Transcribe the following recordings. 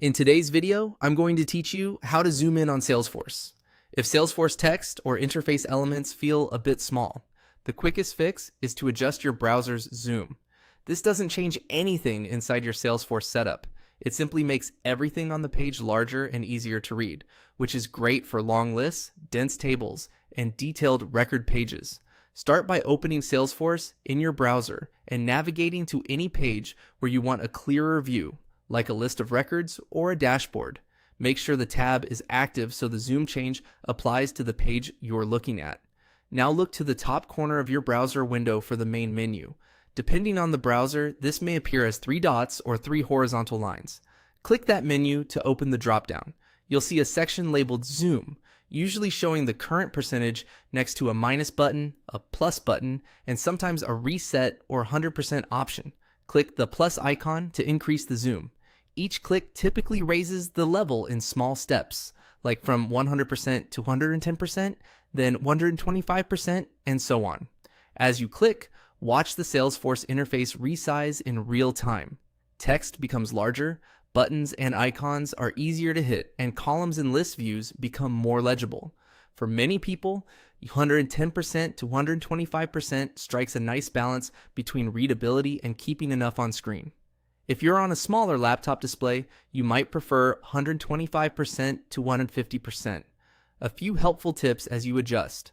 In today's video, I'm going to teach you how to zoom in on Salesforce. If Salesforce text or interface elements feel a bit small, the quickest fix is to adjust your browser's zoom. This doesn't change anything inside your Salesforce setup. It simply makes everything on the page larger and easier to read, which is great for long lists, dense tables, and detailed record pages. Start by opening Salesforce in your browser and navigating to any page where you want a clearer view, like a list of records or a dashboard. Make sure the tab is active so the zoom change applies to the page you're looking at. Now look to the top corner of your browser window for the main menu. Depending on the browser, this may appear as 3 dots or 3 horizontal lines. Click that menu to open the dropdown. You'll see a section labeled Zoom, usually showing the current percentage next to a minus button, a plus button, and sometimes a reset or 100% option. Click the plus icon to increase the zoom. Each click typically raises the level in small steps, like from 100% to 110%, then 125%, and so on. As you click, watch the Salesforce interface resize in real time. Text becomes larger, buttons and icons are easier to hit, and columns and list views become more legible. For many people, 110% to 125% strikes a nice balance between readability and keeping enough on screen. If you're on a smaller laptop display, you might prefer 125% to 150%. A few helpful tips as you adjust.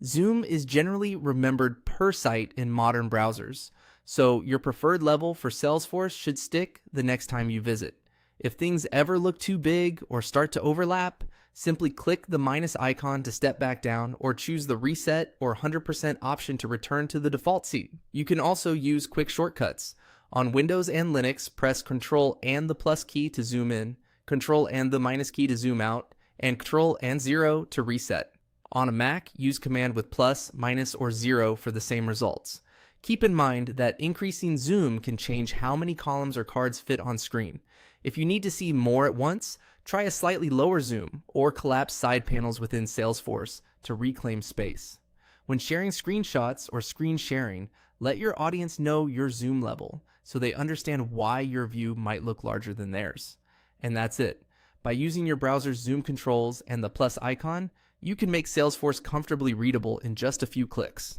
Zoom is generally remembered per site in modern browsers, so your preferred level for Salesforce should stick the next time you visit. If things ever look too big or start to overlap, simply click the minus icon to step back down, or choose the reset or 100% option to return to the default seat. You can also use quick shortcuts. On Windows and Linux, press Ctrl and the plus key to zoom in, Ctrl and the minus key to zoom out, and Ctrl and 0 to reset. On a Mac, use Command with plus, minus, or 0 for the same results. Keep in mind that increasing zoom can change how many columns or cards fit on screen. If you need to see more at once, try a slightly lower zoom or collapse side panels within Salesforce to reclaim space. When sharing screenshots or screen sharing, let your audience know your zoom level so they understand why your view might look larger than theirs. And that's it. By using your browser's zoom controls and the plus icon, you can make Salesforce comfortably readable in just a few clicks.